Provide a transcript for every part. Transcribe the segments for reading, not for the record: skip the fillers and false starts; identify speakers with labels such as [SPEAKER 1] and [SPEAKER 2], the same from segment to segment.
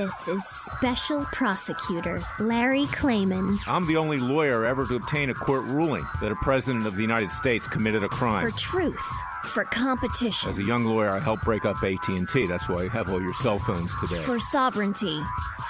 [SPEAKER 1] This is Special Prosecutor Larry Klayman.
[SPEAKER 2] I'm the only lawyer ever to obtain a court ruling that a president of the United States committed a crime.
[SPEAKER 1] For truth. For competition.
[SPEAKER 2] As a young lawyer, I helped break up AT&T. That's why you have all your cell phones today.
[SPEAKER 1] For sovereignty.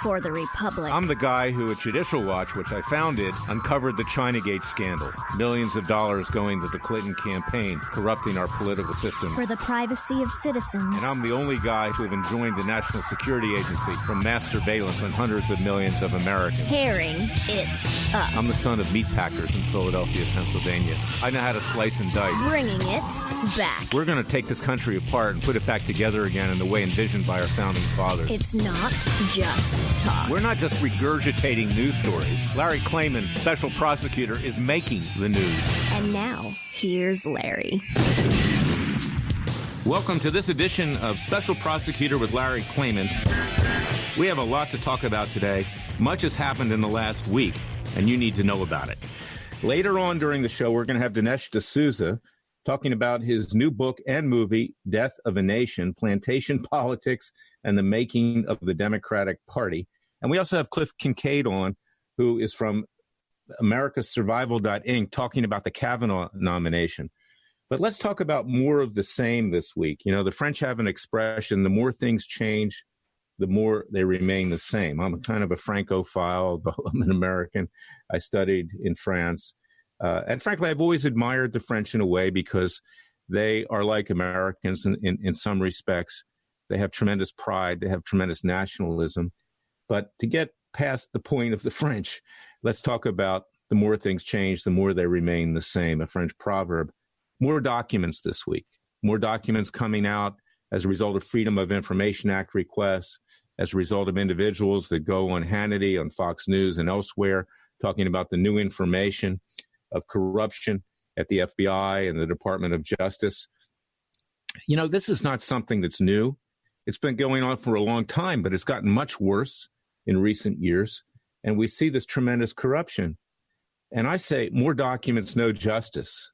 [SPEAKER 1] For the Republic.
[SPEAKER 2] I'm the guy who at Judicial Watch, which I founded, uncovered the Chinagate scandal. Millions of dollars going to the Clinton campaign, corrupting our political system.
[SPEAKER 1] For the privacy of citizens.
[SPEAKER 2] And I'm the only guy to have enjoined the National Security Agency from mass surveillance on hundreds of millions of Americans.
[SPEAKER 1] Tearing it up.
[SPEAKER 2] I'm the son of meat packers in Philadelphia, Pennsylvania. I know how to slice and dice.
[SPEAKER 1] Bringing it back.
[SPEAKER 2] We're going to take this country apart and put it back together again in the way envisioned by our founding fathers.
[SPEAKER 1] It's not just talk.
[SPEAKER 2] We're not just regurgitating news stories. Larry Klayman, special prosecutor, is making the news.
[SPEAKER 1] And now, here's Larry.
[SPEAKER 2] Welcome to this edition of Special Prosecutor with Larry Klayman. We have a lot to talk about today. Much has happened in the last week, and you need to know about it. Later on during the show, we're going to have Dinesh D'Souza talking about his new book and movie, Death of a Nation, Plantation Politics and the Making of the Democratic Party. And we also have Cliff Kincaid on, who is from AmericasSurvival.Inc., talking about the Kavanaugh nomination. But let's talk about more of the same this week. You know, the French have an expression, the more things change, the more they remain the same. I'm kind of a Francophile, though I'm an American. I studied in France. And frankly, I've always admired the French in a way because they are like Americans in some respects. They have tremendous pride. They have tremendous nationalism. But to get past the point of the French, let's talk about the more things change, the more they remain the same, a French proverb. More documents this week, more documents coming out as a result of Freedom of Information Act requests, as a result of individuals that go on Hannity, on Fox News and elsewhere, talking about the new information of corruption at the FBI and the Department of Justice. You know, this is not something that's new. It's been going on for a long time, but it's gotten much worse in recent years. And we see this tremendous corruption. And I say, more documents, no justice.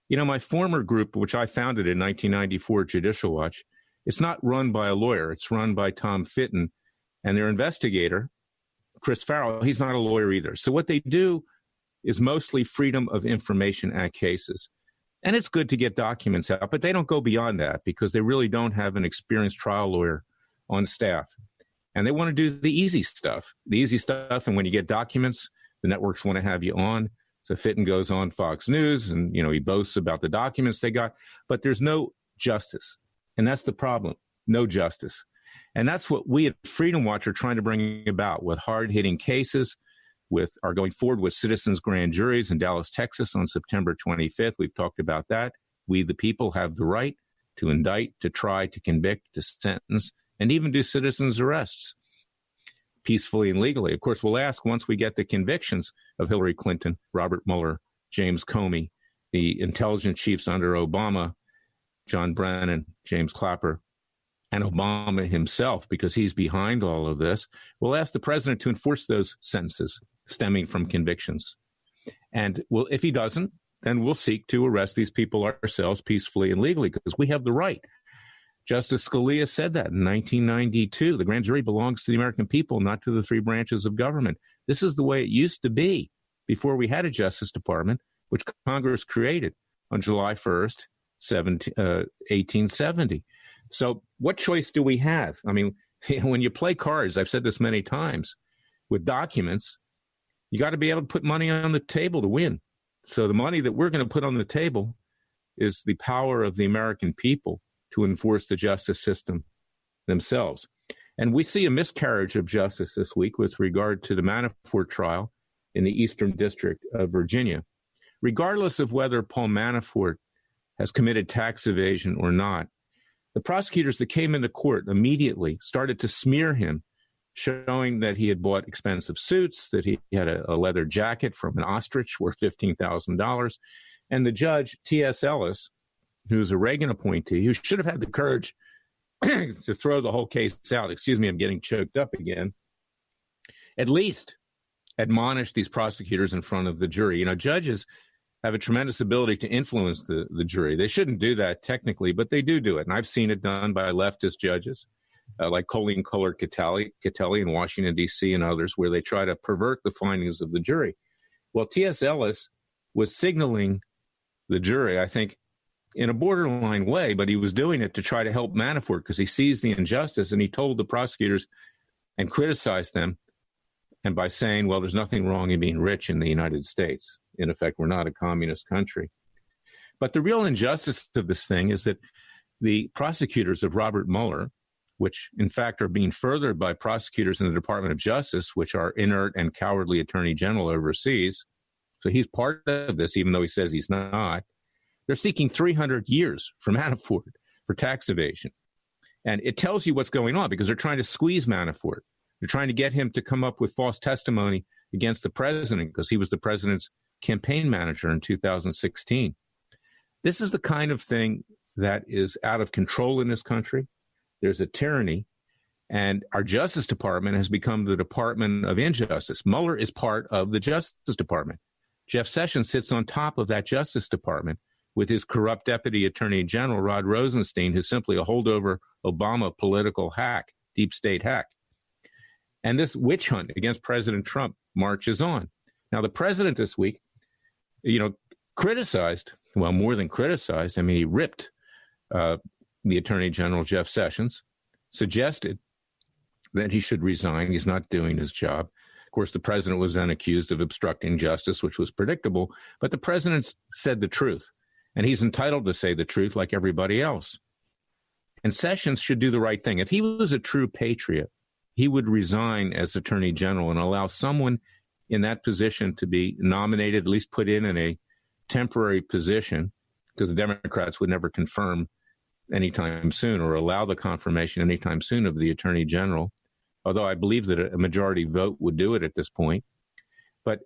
[SPEAKER 2] You know, my former group, which I founded in 1994, Judicial Watch, it's not run by a lawyer. It's run by Tom Fitton. And their investigator, Chris Farrell, he's not a lawyer either. So what they do is mostly Freedom of Information Act cases. And it's good to get documents out, but they don't go beyond that because they really don't have an experienced trial lawyer on staff. And they want to do the easy stuff. And when you get documents, the networks want to have you on. So Fitton goes on Fox News and, you know, he boasts about the documents they got, but there's no justice. And that's the problem. No justice. And that's what we at Freedom Watch are trying to bring about with hard-hitting cases, are going forward with citizens' grand juries in Dallas, Texas on September 25th. We've talked about that. We, the people, have the right to indict, to try, to convict, to sentence, and even do citizens' arrests peacefully and legally. Of course, we'll ask once we get the convictions of Hillary Clinton, Robert Mueller, James Comey, the intelligence chiefs under Obama, John Brennan, James Clapper, and Obama himself, because he's behind all of this. We'll ask the president to enforce those sentences stemming from convictions. And if he doesn't, then we'll seek to arrest these people ourselves peacefully and legally because we have the right. Justice Scalia said that in 1992. The grand jury belongs to the American people, not to the three branches of government. This is the way it used to be before we had a Justice Department, which Congress created on July 1st, 1870. So what choice do we have? I mean, when you play cards, I've said this many times, with documents, you got to be able to put money on the table to win. So the money that we're going to put on the table is the power of the American people to enforce the justice system themselves. And we see a miscarriage of justice this week with regard to the Manafort trial in the Eastern District of Virginia. Regardless of whether Paul Manafort has committed tax evasion or not, the prosecutors that came into court immediately started to smear him, showing that he had bought expensive suits, that he had a leather jacket from an ostrich worth $15,000. And the judge, T.S. Ellis, who's a Reagan appointee, who should have had the courage to throw the whole case out. Excuse me, I'm getting choked up again. At least admonish these prosecutors in front of the jury. You know, judges have a tremendous ability to influence the jury. They shouldn't do that technically, but they do it. And I've seen it done by leftist judges. like Colleen Catelli in Washington, D.C. and others, where they try to pervert the findings of the jury. Well, T.S. Ellis was signaling the jury, I think, in a borderline way, but he was doing it to try to help Manafort because he sees the injustice, and he told the prosecutors and criticized them, and by saying, well, there's nothing wrong in being rich in the United States. In effect, we're not a communist country. But the real injustice of this thing is that the prosecutors of Robert Mueller, which in fact are being furthered by prosecutors in the Department of Justice, which are inert and cowardly attorney general overseas, so he's part of this, even though he says he's not, they're seeking 300 years for Manafort for tax evasion. And it tells you what's going on because they're trying to squeeze Manafort. They're trying to get him to come up with false testimony against the president because he was the president's campaign manager in 2016. This is the kind of thing that is out of control in this country. There's a tyranny, and our Justice Department has become the Department of Injustice. Mueller is part of the Justice Department. Jeff Sessions sits on top of that Justice Department with his corrupt Deputy Attorney General, Rod Rosenstein, who's simply a holdover Obama political hack, deep state hack. And this witch hunt against President Trump marches on. Now, the president this week, criticized, well, more than criticized, I mean, he ripped the Attorney General, Jeff Sessions, suggested that he should resign. He's not doing his job. Of course, the president was then accused of obstructing justice, which was predictable, but the president said the truth, and he's entitled to say the truth like everybody else. And Sessions should do the right thing. If he was a true patriot, he would resign as Attorney General and allow someone in that position to be nominated, at least put in a temporary position, because the Democrats would never confirm anytime soon or allow the confirmation anytime soon of the Attorney General, although I believe that a majority vote would do it at this point. But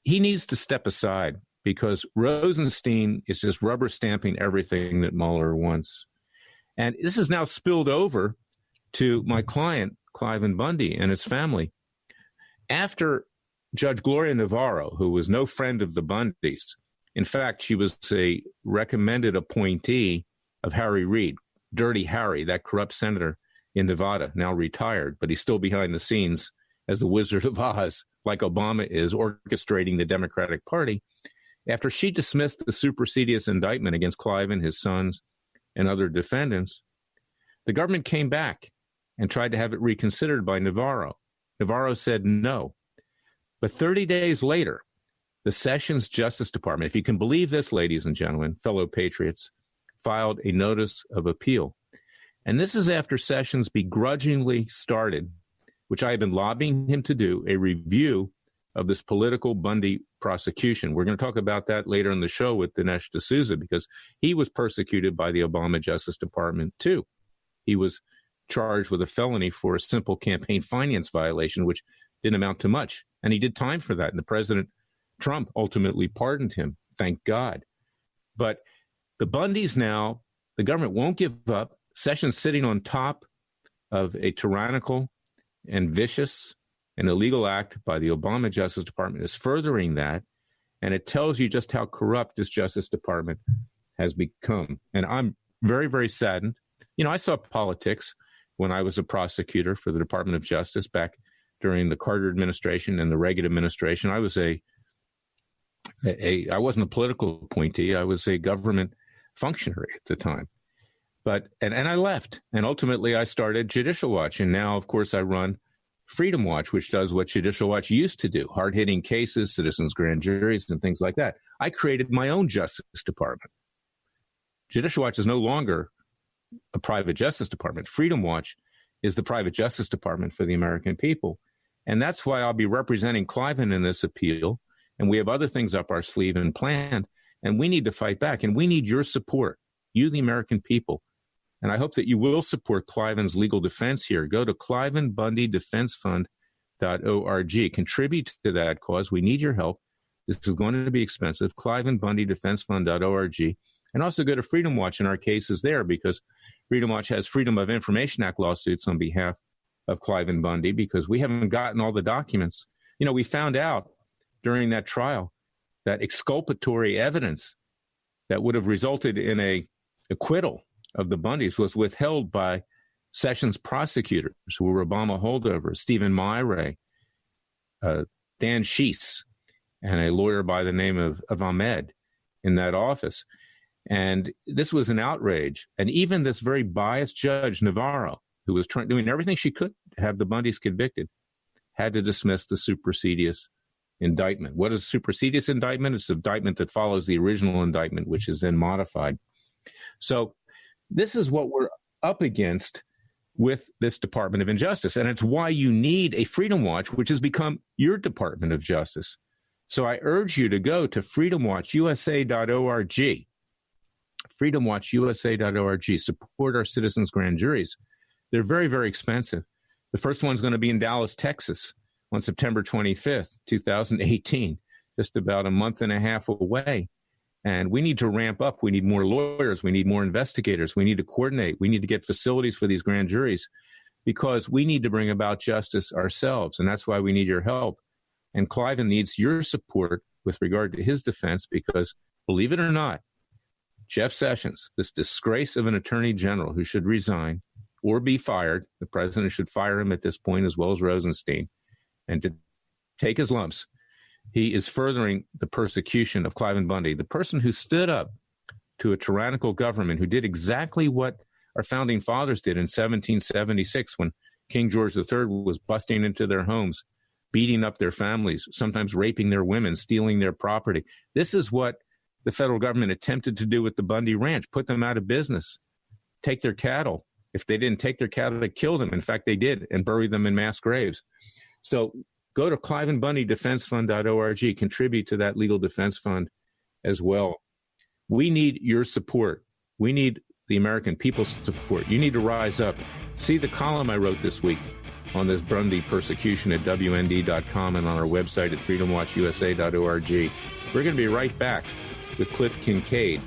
[SPEAKER 2] he needs to step aside because Rosenstein is just rubber stamping everything that Mueller wants. And this is now spilled over to my client, Cliven Bundy, and his family. After Judge Gloria Navarro, who was no friend of the Bundys, in fact, she was a recommended appointee of Harry Reid, Dirty Harry, that corrupt senator in Nevada, now retired, but he's still behind the scenes as the Wizard of Oz, like Obama is, orchestrating the Democratic Party. After she dismissed the supersedious indictment against Cliven, his sons, and other defendants, the government came back and tried to have it reconsidered by Navarro. Navarro said no. But 30 days later, the Sessions Justice Department, if you can believe this, ladies and gentlemen, fellow patriots, filed a notice of appeal. And this is after Sessions begrudgingly started, which I have been lobbying him to do, a review of this political Bundy prosecution. We're going to talk about that later in the show with Dinesh D'Souza, because he was persecuted by the Obama Justice Department too. He was charged with a felony for a simple campaign finance violation, which didn't amount to much. And he did time for that. And the President Trump ultimately pardoned him, thank God. But the Bundys now, the government won't give up. Sessions sitting on top of a tyrannical and vicious and illegal act by the Obama Justice Department is furthering that. And it tells you just how corrupt this Justice Department has become. And I'm very, very saddened. I saw politics when I was a prosecutor for the Department of Justice back during the Carter administration and the Reagan administration. I was I wasn't a political appointee. I was a government functionary at the time. But and I left. And ultimately, I started Judicial Watch. And now, of course, I run Freedom Watch, which does what Judicial Watch used to do, hard-hitting cases, citizens' grand juries, and things like that. I created my own Justice Department. Judicial Watch is no longer a private Justice Department. Freedom Watch is the private Justice Department for the American people. And that's why I'll be representing Cliven in this appeal. And we have other things up our sleeve and planned. And we need to fight back. And we need your support, you, the American people. And I hope that you will support Cliven's legal defense here. Go to ClivenBundyDefenseFund.org. Contribute to that cause. We need your help. This is going to be expensive. ClivenBundyDefenseFund.org. And also go to Freedom Watch, and our case is there because Freedom Watch has Freedom of Information Act lawsuits on behalf of Cliven Bundy because we haven't gotten all the documents. We found out during that trial that exculpatory evidence that would have resulted in a acquittal of the Bundys was withheld by Sessions prosecutors who were Obama holdovers, Stephen Myray, Dan Sheese, and a lawyer by the name of Ahmed in that office. And this was an outrage. And even this very biased judge, Navarro, who was doing everything she could to have the Bundys convicted, had to dismiss the supersedious indictment. What is a supersedious indictment? It's an indictment that follows the original indictment, which is then modified. So this is what we're up against with this Department of Justice. And it's why you need a Freedom Watch, which has become your Department of Justice. So I urge you to go to freedomwatchusa.org. freedomwatchusa.org. Support our citizens' grand juries. They're very, very expensive. The first one's going to be in Dallas, Texas on September 25th, 2018, just about a month and a half away. And we need to ramp up. We need more lawyers. We need more investigators. We need to coordinate. We need to get facilities for these grand juries because we need to bring about justice ourselves. And that's why we need your help. And Cliven needs your support with regard to his defense because, believe it or not, Jeff Sessions, this disgrace of an attorney general who should resign or be fired, the president should fire him at this point as well as Rosenstein, and to take his lumps, he is furthering the persecution of Cliven Bundy, the person who stood up to a tyrannical government, who did exactly what our founding fathers did in 1776 when King George III was busting into their homes, beating up their families, sometimes raping their women, stealing their property. This is what the federal government attempted to do with the Bundy Ranch, put them out of business, take their cattle. If they didn't take their cattle, they killed them. In fact, they did, and buried them in mass graves. So go to ClivenBundyDefenseFund.org, contribute to that legal defense fund as well. We need your support. We need the American people's support. You need to rise up. See the column I wrote this week on this Bundy persecution at WND.com and on our website at freedomwatchusa.org. We're going to be right back with Cliff Kincaid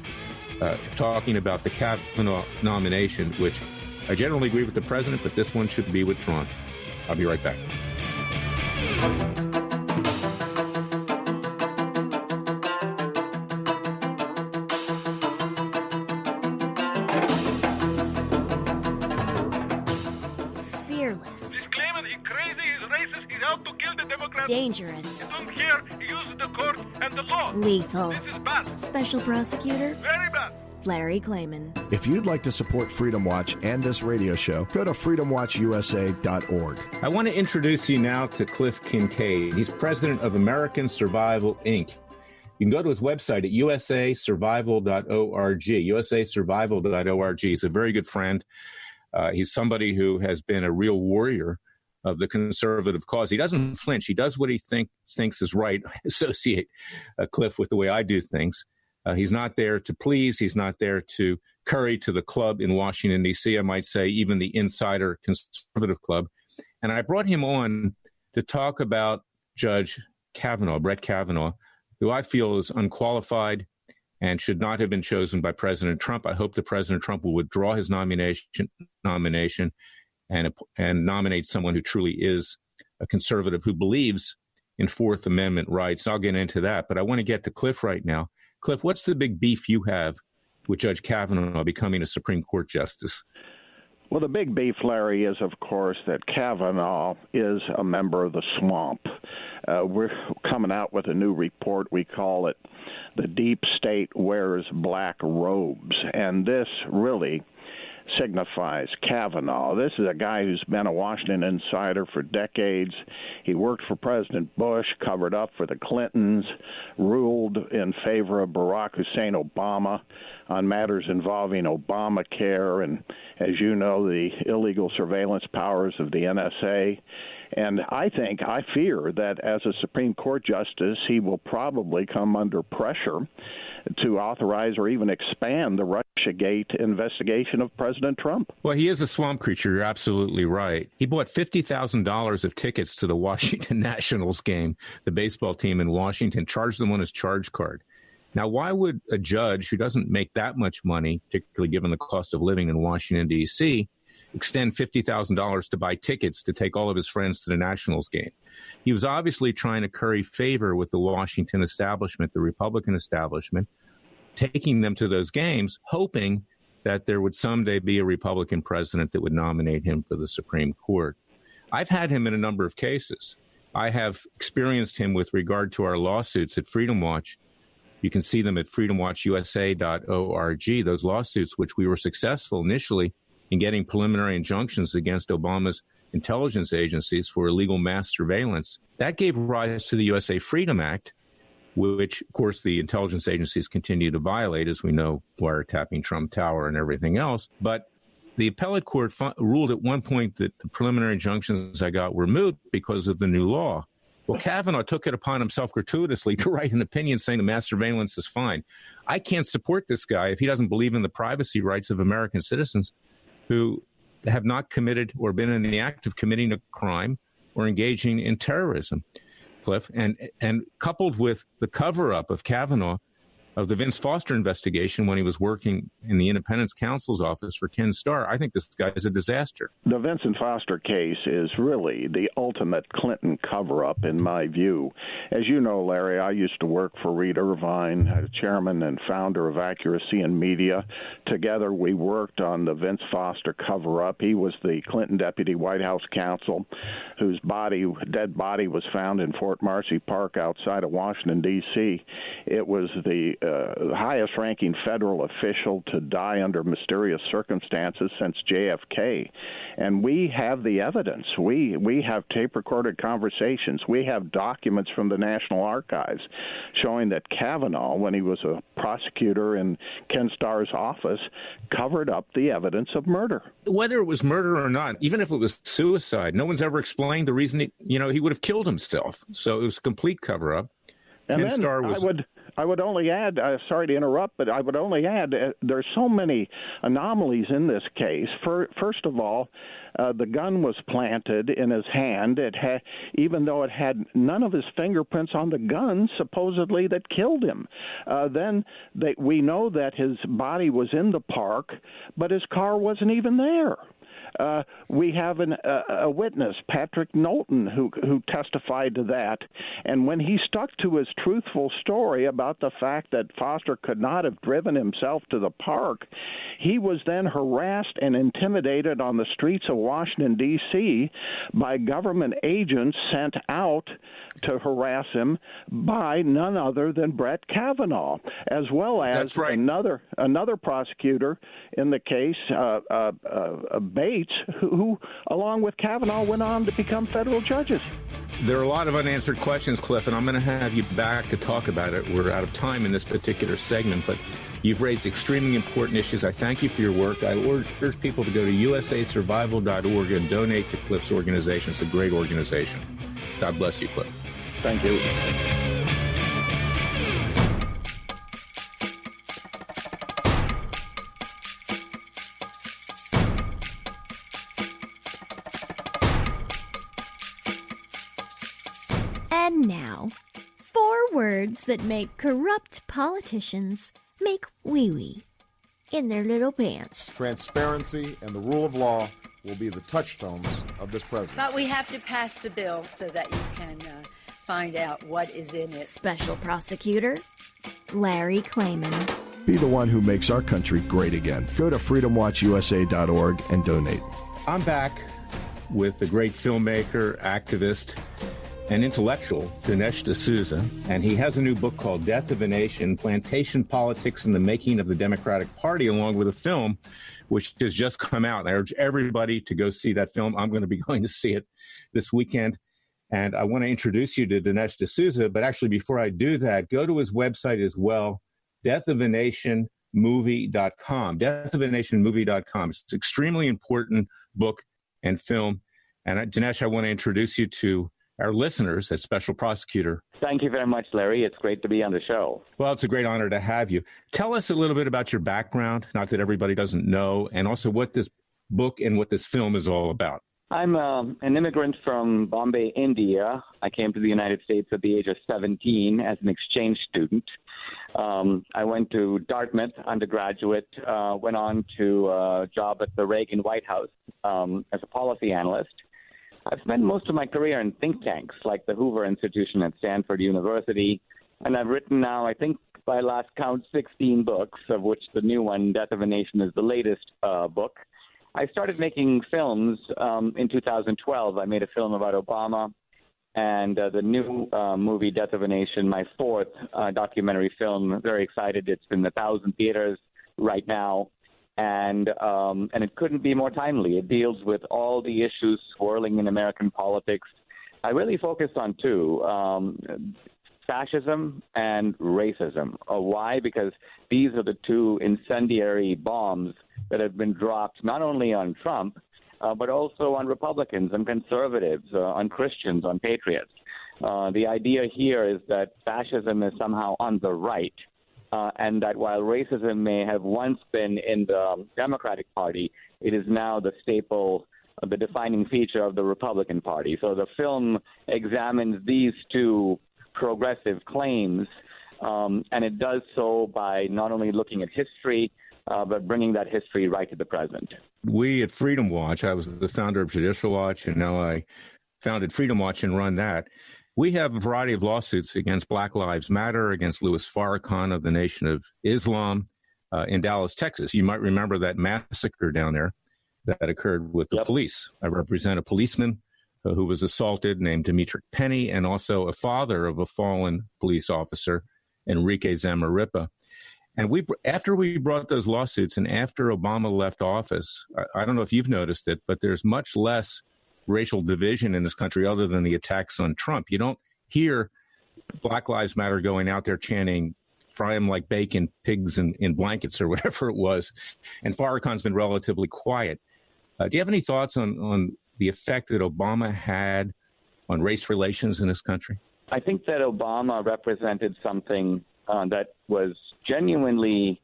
[SPEAKER 2] talking about the Kavanaugh nomination, which I generally agree with the president, but this one should be withdrawn. I'll be right back.
[SPEAKER 1] Fearless.
[SPEAKER 3] He's claiming he's crazy, he's racist, he's out to kill the Democrats.
[SPEAKER 1] Dangerous.
[SPEAKER 3] You don't care, he uses the court and the law.
[SPEAKER 1] Lethal.
[SPEAKER 3] This is bad.
[SPEAKER 1] Special prosecutor
[SPEAKER 3] Very bad.
[SPEAKER 1] Larry Klayman.
[SPEAKER 4] If you'd like to support Freedom Watch and this radio show, go to freedomwatchusa.org.
[SPEAKER 2] I want to introduce you now to Cliff Kincaid. He's president of American Survival, Inc. You can go to his website at usasurvival.org, usasurvival.org. He's a very good friend. He's somebody who has been a real warrior of the conservative cause. He doesn't flinch. He does what he thinks is right. I associate Cliff with the way I do things. He's not there to please. He's not there to curry to the club in Washington, D.C., I might say, even the insider conservative club. And I brought him on to talk about Judge Kavanaugh, Brett Kavanaugh, who I feel is unqualified and should not have been chosen by President Trump. I hope that President Trump will withdraw his nomination and nominate someone who truly is a conservative who believes in Fourth Amendment rights. I'll get into that, but I want to get to Cliff right now. Cliff, what's the big beef you have with Judge Kavanaugh becoming a Supreme Court justice?
[SPEAKER 5] Well, the big beef, Larry, is, of course, that Kavanaugh is a member of the swamp. We're coming out with a new report. We call it The Deep State Wears Black Robes. And this really signifies Kavanaugh. This is a guy who's been a Washington insider for decades. He worked for President Bush, covered up for the Clintons, ruled in favor of Barack Hussein Obama on matters involving Obamacare and, as you know, the illegal surveillance powers of the NSA. And I fear that as a Supreme Court justice, he will probably come under pressure to authorize or even expand the Russiagate investigation of President Trump.
[SPEAKER 2] Well, he is a swamp creature. You're absolutely right. He bought $50,000 of tickets to the Washington Nationals game, the baseball team in Washington, charged them on his charge card. Now, why would a judge who doesn't make that much money, particularly given the cost of living in Washington, D.C., extend $50,000 to buy tickets to take all of his friends to the Nationals game? He was obviously trying to curry favor with the Washington establishment, the Republican establishment, taking them to those games, hoping that there would someday be a Republican president that would nominate him for the Supreme Court. I've had him in a number of cases. I have experienced him with regard to our lawsuits at Freedom Watch. You can see them at freedomwatchusa.org, those lawsuits, which we were successful initially in getting preliminary injunctions against Obama's intelligence agencies for illegal mass surveillance. That gave rise to the USA Freedom Act, which, of course, the intelligence agencies continue to violate, as we know, wiretapping Trump Tower and everything else. But the appellate court ruled at one point that the preliminary injunctions I got were moot because of the new law. Well, Kavanaugh took it upon himself gratuitously to write an opinion saying the mass surveillance is fine. I can't support this guy if he doesn't believe in the privacy rights of American citizens who have not committed or been in the act of committing a crime or engaging in terrorism, Cliff. And coupled with the cover-up of Kavanaugh of the Vince Foster investigation when he was working in the Independence Counsel's office for Ken Starr, I think this guy is a disaster.
[SPEAKER 5] The Vincent Foster case is really the ultimate Clinton cover-up, in my view. As you know, Larry, I used to work for Reed Irvine, chairman and founder of Accuracy in Media. Together, we worked on the Vince Foster cover-up. He was the Clinton deputy White House counsel whose dead body was found in Fort Marcy Park outside of Washington, D.C. It was the highest-ranking federal official to die under mysterious circumstances since JFK. And we have the evidence. We have tape-recorded conversations. We have documents from the National Archives showing that Kavanaugh, when he was a prosecutor in Ken Starr's office, covered up the evidence of murder.
[SPEAKER 2] Whether it was murder or not, even if it was suicide, no one's ever explained the reason he would have killed himself. So it was a complete cover-up.
[SPEAKER 5] And
[SPEAKER 2] Ken
[SPEAKER 5] then
[SPEAKER 2] Starr was...
[SPEAKER 5] I would only add, sorry to interrupt, but I would only add there's so many anomalies in this case. First of all, the gun was planted in his hand. Even though it had none of his fingerprints on the gun, supposedly, that killed him. Then we know that his body was in the park, but his car wasn't even there. We have a witness, Patrick Knowlton, who testified to that. And when he stuck to his truthful story about the fact that Foster could not have driven himself to the park, he was then harassed and intimidated on the streets of Washington, D.C. by government agents sent out to harass him by none other than Brett Kavanaugh, as well as another prosecutor in the case, Bates, who, along with Kavanaugh, went on to become federal judges.
[SPEAKER 2] There are a lot of unanswered questions, Cliff, and I'm going to have you back to talk about it. We're out of time in this particular segment, but you've raised extremely important issues. I thank you for your work. I urge people to go to usasurvival.org and donate to Cliff's organization. It's a great organization. God bless you, Cliff.
[SPEAKER 5] Thank you.
[SPEAKER 1] And now, 4 words that make corrupt politicians make wee-wee in their little pants.
[SPEAKER 6] Transparency and the rule of law will be the touchstones of this presidency.
[SPEAKER 7] But we have to pass the bill so that you can find out what is in it.
[SPEAKER 1] Special Prosecutor Larry Klayman.
[SPEAKER 4] Be the one who makes our country great again. Go to freedomwatchusa.org and donate.
[SPEAKER 2] I'm back with the great filmmaker, activist, and intellectual Dinesh D'Souza, and he has a new book called Death of a Nation, Plantation Politics and the Making of the Democratic Party, along with a film which has just come out. I urge everybody to go see that film. I'm going to be going to see it this weekend, and I want to introduce you to Dinesh D'Souza, but actually before I do that, go to his website as well, deathofanationmovie.com, deathofanationmovie.com. It's an extremely important book and film, and Dinesh, I want to introduce you to our listeners at Special Prosecutor.
[SPEAKER 8] Thank you very much, Larry. It's great to be on the show. Well,
[SPEAKER 2] it's a great honor to have you. Tell us a little bit about your background, not that everybody doesn't know, and also what this book and what this film is all about.
[SPEAKER 8] I'm an immigrant from Bombay, India. I came to the United States at the age of 17 as an exchange student. I went to Dartmouth undergraduate, went on to a job at the Reagan White House as a policy analyst. I've spent most of my career in think tanks like the Hoover Institution at Stanford University, and I've written now, I think, by last count, 16 books, of which the new one, Death of a Nation, is the latest book. I started making films in 2012. I made a film about Obama, and the new movie, Death of a Nation, my fourth documentary film. Very excited. It's in 1,000 theaters right now, and it couldn't be more timely. It deals with all the issues swirling in American politics. I really focused on two, fascism and racism. Why? Because these are the two incendiary bombs that have been dropped not only on Trump, but also on Republicans and conservatives, on Christians, on patriots. The idea here is that fascism is somehow on the right, and that while racism may have once been in the Democratic Party, it is now the staple, the defining feature of the Republican Party. So the film examines these two progressive claims, and it does so by not only looking at history, but bringing that history right to the present.
[SPEAKER 2] We at Freedom Watch, I was the founder of Judicial Watch, and now I founded Freedom Watch and run that. We have a variety of lawsuits against Black Lives Matter, against Louis Farrakhan of the Nation of Islam in Dallas, Texas. You might remember that massacre down there that occurred with the police. I represent a policeman who was assaulted named Demetric Penny, and also a father of a fallen police officer, Enrique Zamarripa. And after we brought those lawsuits and after Obama left office, I don't know if you've noticed it, but there's much less racial division in this country other than the attacks on Trump. You don't hear Black Lives Matter going out there chanting, fry them like bacon, pigs in blankets, or whatever it was. And Farrakhan's been relatively quiet. Do you have any thoughts on the effect that Obama had on race relations in this country?
[SPEAKER 8] I think that Obama represented something that was genuinely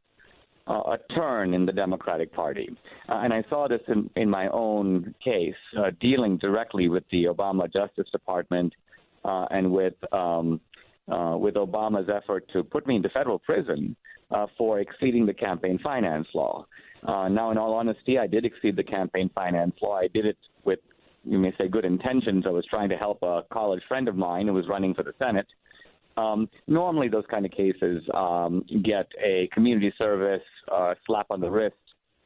[SPEAKER 8] a turn in the Democratic Party. And I saw this in my own case, dealing directly with the Obama Justice Department and with Obama's effort to put me into federal prison for exceeding the campaign finance law. Now, in all honesty, I did exceed the campaign finance law. I did it with, you may say, good intentions. I was trying to help a college friend of mine who was running for the Senate. Normally, those kind of cases get a community service slap on the wrist.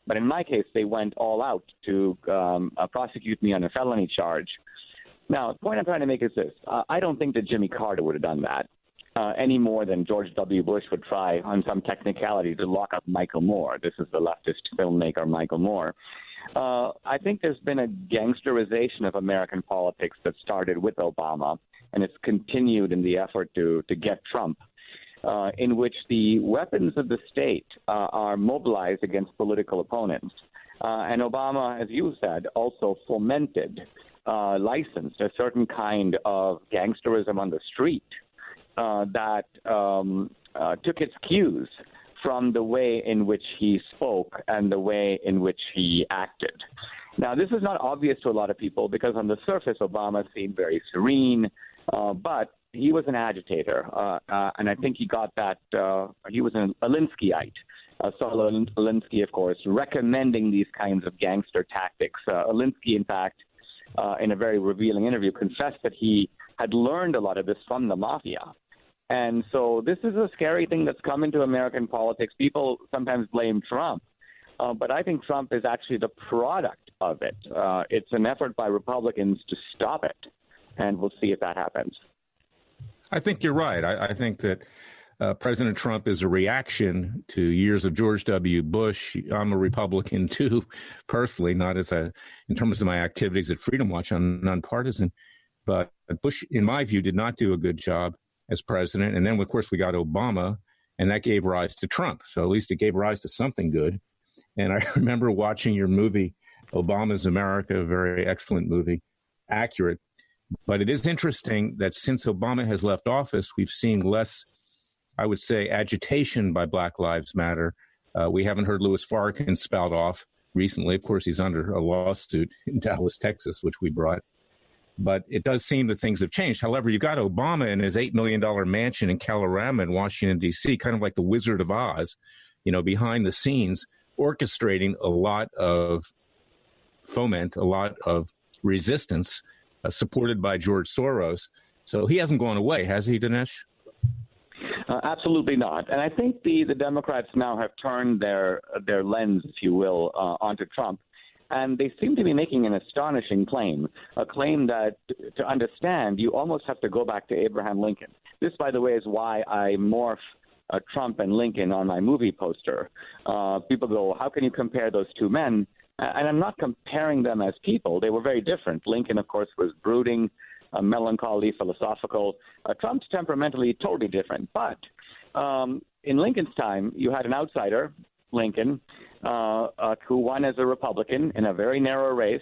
[SPEAKER 8] But in my case, they went all out to prosecute me on a felony charge. Now, the point I'm trying to make is this. I don't think that Jimmy Carter would have done that any more than George W. Bush would try on some technicality to lock up Michael Moore. This is the leftist filmmaker Michael Moore. I think there's been a gangsterization of American politics that started with Obama, and it's continued in the effort to get Trump, in which the weapons of the state are mobilized against political opponents. And Obama, as you said, also fomented, licensed a certain kind of gangsterism on the street that took its cues from the way in which he spoke and the way in which he acted. Now, this is not obvious to a lot of people because on the surface, Obama seemed very serene, but he was an agitator, and I think he got that. He was an Alinskyite. Saul Alinsky, of course, recommending these kinds of gangster tactics. Alinsky, in fact, in a very revealing interview, confessed that he had learned a lot of this from the mafia. And so this is a scary thing that's come into American politics. People sometimes blame Trump, but I think Trump is actually the product of it. It's an effort by Republicans to stop it, and we'll see if that happens.
[SPEAKER 2] I think you're right. I think that President Trump is a reaction to years of George W. Bush. I'm a Republican, too, personally, not in terms of my activities at Freedom Watch. I'm nonpartisan. But Bush, in my view, did not do a good job as president. And then, of course, we got Obama, and that gave rise to Trump. So at least it gave rise to something good. And I remember watching your movie, Obama's America, a very excellent movie, accurate. But it is interesting that since Obama has left office, we've seen less, I would say, agitation by Black Lives Matter. We haven't heard Louis Farrakhan spout off recently. Of course, he's under a lawsuit in Dallas, Texas, which we brought. But it does seem that things have changed. However, you've got Obama in his $8 million mansion in Colorado in Washington, D.C., kind of like the Wizard of Oz, behind the scenes, orchestrating a lot of foment, a lot of resistance, supported by George Soros. So he hasn't gone away, has he, Dinesh?
[SPEAKER 8] Absolutely not. And I think the Democrats now have turned their lens, if you will, onto Trump. And they seem to be making an astonishing claim, a claim that to understand, you almost have to go back to Abraham Lincoln. This, by the way, is why I morph Trump and Lincoln on my movie poster. People go, how can you compare those two men? And I'm not comparing them as people. They were very different. Lincoln, of course, was brooding, melancholy, philosophical. Trump's temperamentally totally different. But in Lincoln's time, you had an outsider, Lincoln, who won as a Republican in a very narrow race,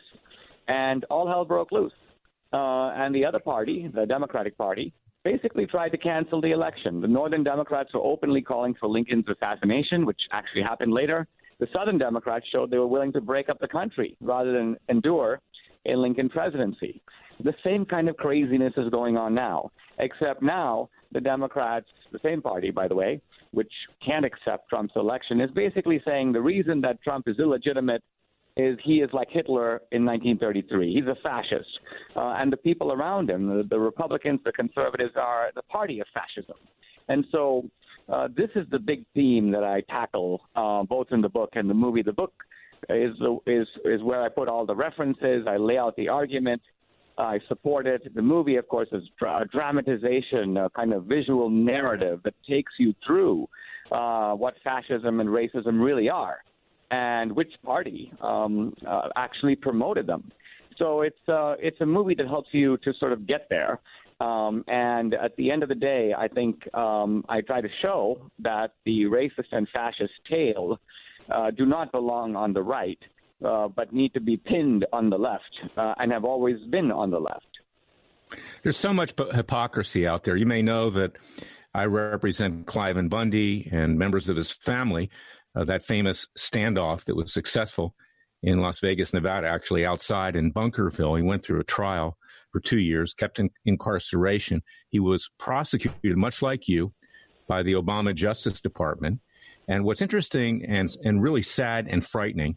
[SPEAKER 8] and all hell broke loose. And the other party, the Democratic Party, basically tried to cancel the election. The Northern Democrats were openly calling for Lincoln's assassination, which actually happened later. The Southern Democrats showed they were willing to break up the country rather than endure a Lincoln presidency. The same kind of craziness is going on now, except now the Democrats, the same party, by the way, which can't accept Trump's election, is basically saying the reason that Trump is illegitimate is he is like Hitler in 1933. He's a fascist. And the people around him, the Republicans, the conservatives, are the party of fascism. And so this is the big theme that I tackle both in the book and the movie. The book is where I put all the references. I lay out the argument. I support it. The movie, of course, is a dramatization, a kind of visual narrative that takes you through what fascism and racism really are and which party actually promoted them. So it's a movie that helps you to sort of get there. And at the end of the day, I think I try to show that the racist and fascist tale do not belong on the right, but need to be pinned on the left and have always been on the left.
[SPEAKER 2] There's so much hypocrisy out there. You may know that I represent Cliven Bundy and members of his family, that famous standoff that was successful in Las Vegas, Nevada, actually outside in Bunkerville. He went through a trial for 2 years, kept in incarceration. He was prosecuted, much like you, by the Obama Justice Department. And what's interesting and really sad and frightening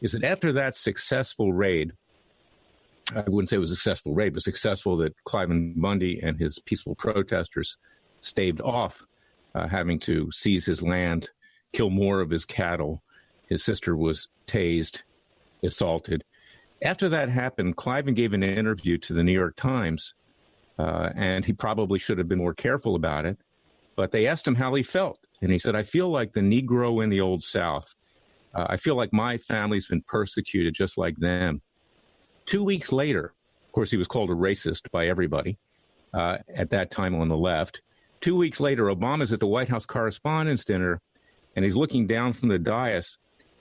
[SPEAKER 2] is that after that successful raid, I wouldn't say it was a successful raid, but successful that Cliven Bundy and his peaceful protesters staved off having to seize his land, kill more of his cattle. His sister was tased, assaulted. After that happened, Cliven gave an interview to the New York Times, and he probably should have been more careful about it, but they asked him how he felt. And he said, I feel like the Negro in the Old South. I feel like my family's been persecuted just like them. 2 weeks later, of course, he was called a racist by everybody at that time on the left. 2 weeks later, Obama's at the White House Correspondents' Dinner, and he's looking down from the dais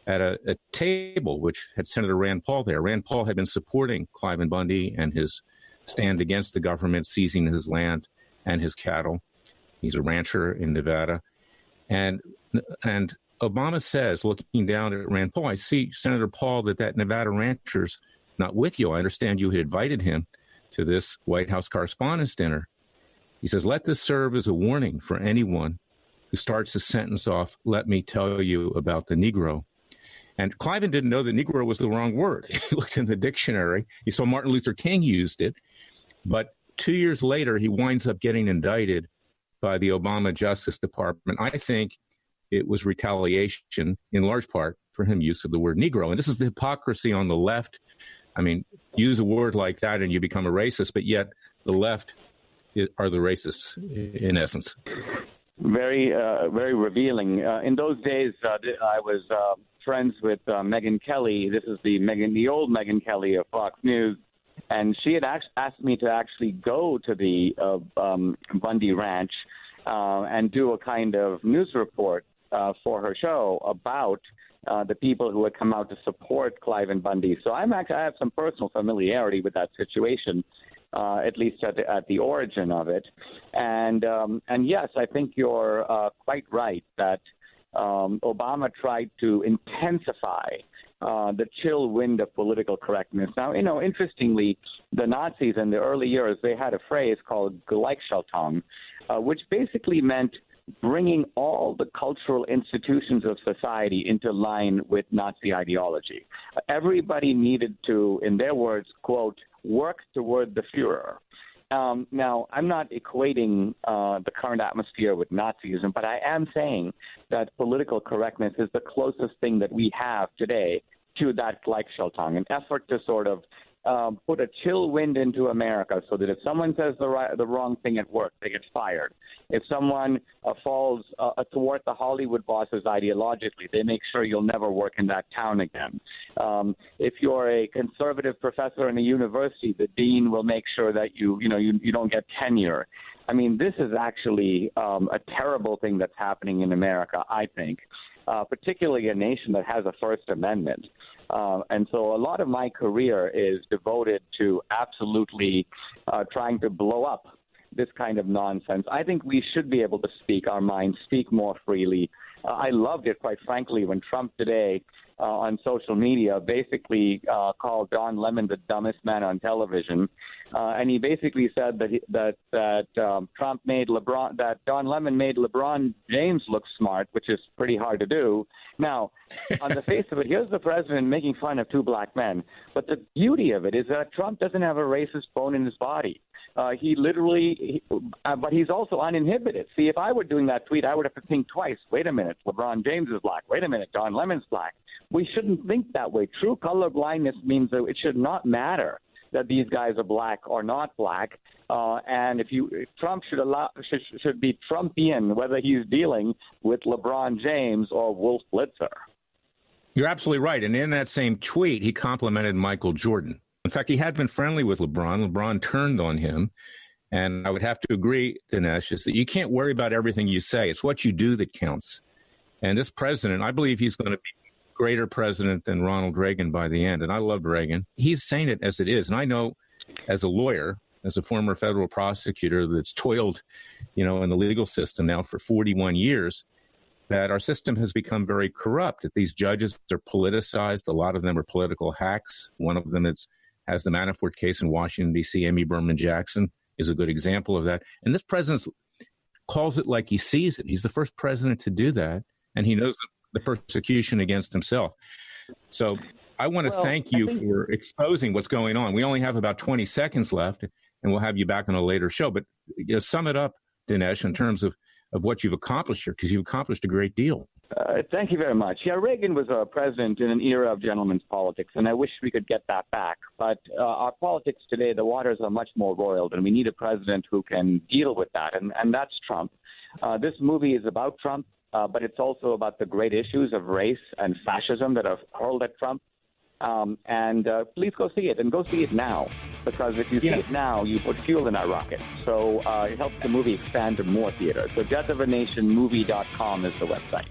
[SPEAKER 2] at a table which had Senator Rand Paul there. Rand Paul had been supporting Cliven Bundy and his stand against the government seizing his land and his cattle. He's a rancher in Nevada. And Obama says, looking down at Rand Paul, I see, Senator Paul, that Nevada rancher's not with you. I understand you had invited him to this White House Correspondents' Dinner. He says, let this serve as a warning for anyone who starts a sentence off, let me tell you about the Negro. And Cliven didn't know that Negro was the wrong word. He looked in the dictionary. He saw Martin Luther King used it. But 2 years later, he winds up getting indicted by the Obama Justice Department. I think it was retaliation, in large part, for him use of the word Negro. And this is the hypocrisy on the left. I mean, use a word like that and you become a racist, but yet the left are the racists in essence.
[SPEAKER 8] Very revealing. In those days, I was friends with Megyn Kelly. This is the old Megyn Kelly of Fox News, and she had asked me to actually go to the Bundy Ranch and do a kind of news report for her show about the people who had come out to support Cliven Bundy. So I have some personal familiarity with that situation. At least at the origin of it. And yes, I think you're quite right that Obama tried to intensify the chill wind of political correctness. Now, interestingly, the Nazis in the early years, they had a phrase called Gleichschaltung, which basically meant bringing all the cultural institutions of society into line with Nazi ideology. Everybody needed to, in their words, quote, work toward the Fuhrer. Now, I'm not equating the current atmosphere with Nazism, but I am saying that political correctness is the closest thing that we have today to that Gleichschaltung, an effort to sort of put a chill wind into America so that if someone says the wrong thing at work, they get fired. If someone falls toward the Hollywood bosses ideologically, they make sure you'll never work in that town again. If you're a conservative professor in a university, the dean will make sure that you don't get tenure. I mean, this is actually a terrible thing that's happening in America, I think. Particularly a nation that has a First Amendment. And so a lot of my career is devoted to absolutely trying to blow up this kind of nonsense. I think we should be able to speak our minds, speak more freely. I loved it, quite frankly, when Trump today on social media basically called Don Lemon the dumbest man on television. And he basically said that Trump made that Don Lemon made LeBron James look smart, which is pretty hard to do. Now, on the face of it, here's the president making fun of two black men. But the beauty of it is that Trump doesn't have a racist bone in his body. But he's also uninhibited. See, if I were doing that tweet, I would have to think twice. Wait a minute, LeBron James is black. Wait a minute, Don Lemon's black. We shouldn't think that way. True color blindness means that it should not matter that these guys are black or not black. And Trump should be Trumpian, whether he's dealing with LeBron James or Wolf Blitzer.
[SPEAKER 2] You're absolutely right. And in that same tweet, he complimented Michael Jordan. In fact, he had been friendly with LeBron. LeBron turned on him. And I would have to agree, Dinesh, is that you can't worry about everything you say. It's what you do that counts. And this president, I believe he's going to be a greater president than Ronald Reagan by the end. And I loved Reagan. He's saying it as it is. And I know as a lawyer, as a former federal prosecutor that's toiled, in the legal system now for 41 years, that our system has become very corrupt. That these judges are politicized. A lot of them are political hacks. One of them has the Manafort case in Washington, D.C. Amy Berman Jackson is a good example of that. And this president calls it like he sees it. He's the first president to do that, and he knows the persecution against himself. So I want to thank you for exposing what's going on. We only have about 20 seconds left, and we'll have you back on a later show. But sum it up, Dinesh, in terms of what you've accomplished here, because you've accomplished a great deal.
[SPEAKER 8] Thank you very much. Yeah, Reagan was a president in an era of gentleman's politics, and I wish we could get that back. But our politics today, the waters are much more roiled, and we need a president who can deal with that, and that's Trump. This movie is about Trump, but it's also about the great issues of race and fascism that are hurled at Trump. And please go see it, and go see it now, because if you see it now, you put fuel in our rocket. So it helps the movie expand to more theaters. So deathofanationmovie.com is the website.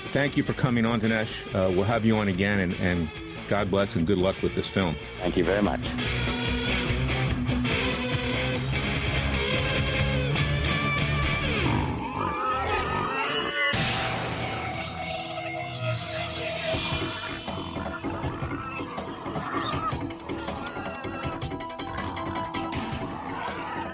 [SPEAKER 2] Thank you for coming on, Dinesh. We'll have you on again, and God bless and good luck with this film.
[SPEAKER 8] Thank you very much.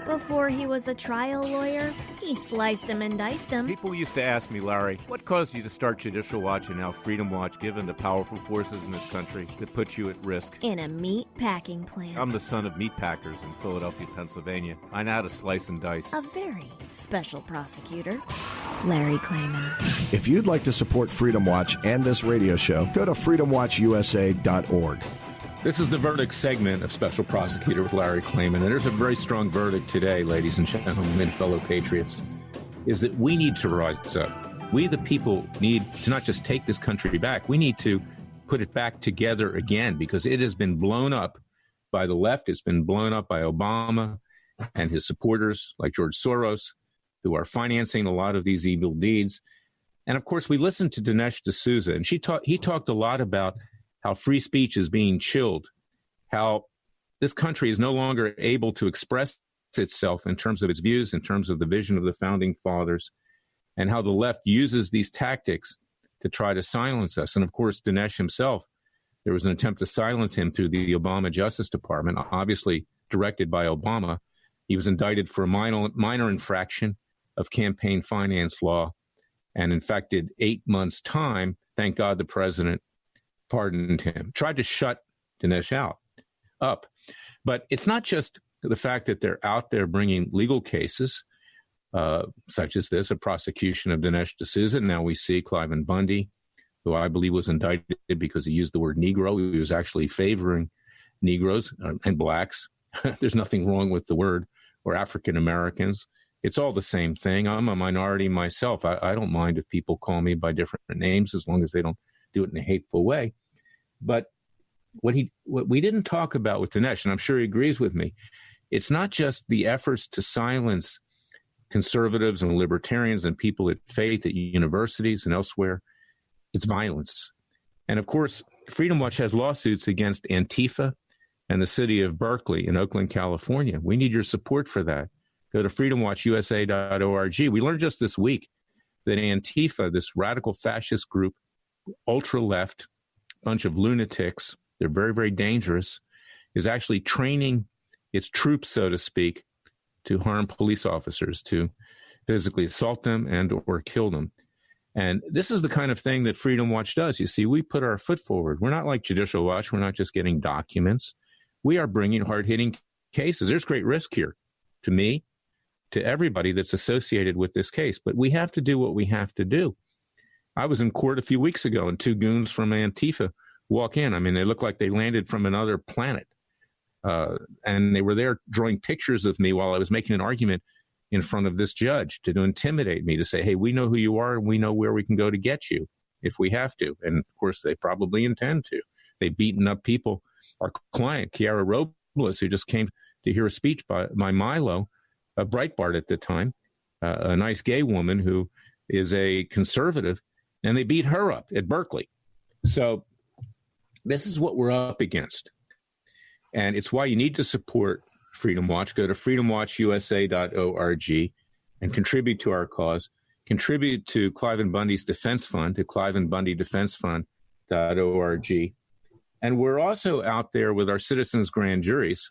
[SPEAKER 1] Before he was a trial lawyer, he sliced him and diced him.
[SPEAKER 9] People used to ask me, Larry, what caused you to start Judicial Watch and now Freedom Watch, given the powerful forces in this country that put you at risk?
[SPEAKER 1] In a meat packing plant.
[SPEAKER 9] I'm the son of meat packers in Philadelphia, Pennsylvania. I know how to slice and dice.
[SPEAKER 1] A very special prosecutor, Larry Klayman.
[SPEAKER 4] If you'd like to support Freedom Watch and this radio show, go to freedomwatchusa.org.
[SPEAKER 2] This is the verdict segment of Special Prosecutor with Larry Klayman. And there's a very strong verdict today, ladies and gentlemen, and fellow patriots, is that we need to rise up. We, the people, need to not just take this country back. We need to put it back together again, because it has been blown up by the left. It's been blown up by Obama and his supporters like George Soros, who are financing a lot of these evil deeds. And, of course, we listened to Dinesh D'Souza, and he talked a lot about how free speech is being chilled, how this country is no longer able to express itself in terms of its views, in terms of the vision of the founding fathers, and how the left uses these tactics to try to silence us. And, of course, Dinesh himself, there was an attempt to silence him through the Obama Justice Department, obviously directed by Obama. He was indicted for a minor infraction of campaign finance law, and in fact did 8 months' time. Thank God the president pardoned him. Tried to shut Dinesh up. But it's not just the fact that they're out there bringing legal cases, such as this, a prosecution of Dinesh D'Souza. Now we see Cliven Bundy, who I believe was indicted because he used the word Negro. He was actually favoring Negroes and blacks. There's nothing wrong with the word, or African Americans. It's all the same thing. I'm a minority myself. I don't mind if people call me by different names as long as they don't do it in a hateful way. But what we didn't talk about with Dinesh, and I'm sure he agrees with me, it's not just the efforts to silence conservatives and libertarians and people of faith at universities and elsewhere. It's violence. And of course, Freedom Watch has lawsuits against Antifa and the city of Berkeley in Oakland, California. We need your support for that. Go to freedomwatchusa.org. We learned just this week that Antifa, this radical fascist group, ultra-left, bunch of lunatics, they're very, very dangerous, is actually training its troops, so to speak, to harm police officers, to physically assault them and or kill them. And this is the kind of thing that Freedom Watch does. You see, we put our foot forward. We're not like Judicial Watch. We're not just getting documents. We are bringing hard-hitting cases. There's great risk here to me, to everybody that's associated with this case. But we have to do what we have to do. I was in court a few weeks ago, and two goons from Antifa walk in. I mean, they look like they landed from another planet. And they were there drawing pictures of me while I was making an argument in front of this judge to intimidate me, to say, hey, we know who you are and we know where we can go to get you if we have to. And of course, they probably intend to. They've beaten up people. Our client, Kiara Robles, who just came to hear a speech by Milo, a Breitbart at the time, a nice gay woman who is a conservative, and they beat her up at Berkeley. So this is what we're up against. And it's why you need to support Freedom Watch. Go to freedomwatchusa.org and contribute to our cause. Contribute to Cliven Bundy's defense fund, to clivenbundydefensefund.org. And we're also out there with our citizens' grand juries.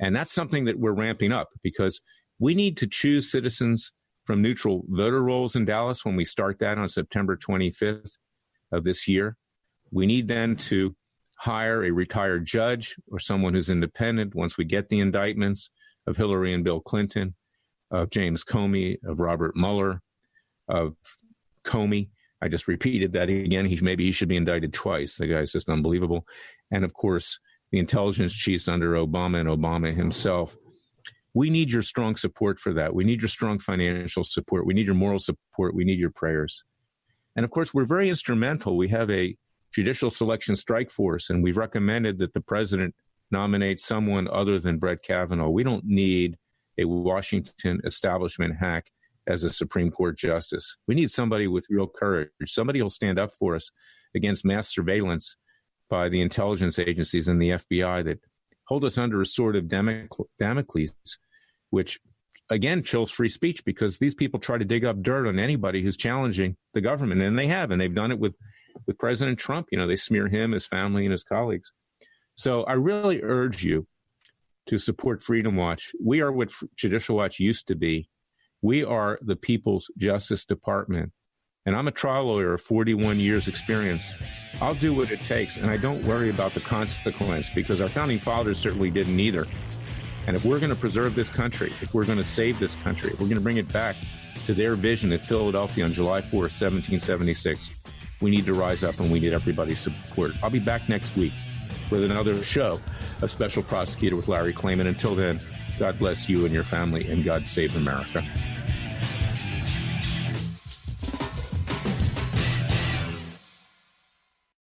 [SPEAKER 2] And that's something that we're ramping up, because we need to choose citizens from neutral voter rolls in Dallas when we start that on September 25th of this year. We need then to hire a retired judge or someone who's independent once we get the indictments of Hillary and Bill Clinton, of James Comey, of Robert Mueller, of Comey. I just repeated that again. Maybe he should be indicted twice. The guy's just unbelievable. And of course, the intelligence chiefs under Obama and Obama himself. We need your strong support for that. We need your strong financial support. We need your moral support. We need your prayers. And of course, we're very instrumental. We have a Judicial Selection Strike Force, and we've recommended that the president nominate someone other than Brett Kavanaugh. We don't need a Washington establishment hack as a Supreme Court justice. We need somebody with real courage, somebody who'll stand up for us against mass surveillance by the intelligence agencies and the FBI that hold us under a sword of Damocles, which, again, chills free speech, because these people try to dig up dirt on anybody who's challenging the government, and they have, and they've done it with President Trump. You know, they smear him, his family, and his colleagues. So I really urge you to support Freedom Watch. We are what Judicial Watch used to be. We are the People's Justice Department. And I'm a trial lawyer of 41 years experience. I'll do what it takes, and I don't worry about the consequence, because our founding fathers certainly didn't either. And if we're going to preserve this country, if we're going to save this country, if we're going to bring it back to their vision at Philadelphia on July 4th, 1776, we need to rise up, and we need everybody's support. I'll be back next week with another show of Special Prosecutor with Larry Klayman. Until then, God bless you and your family, and God save America.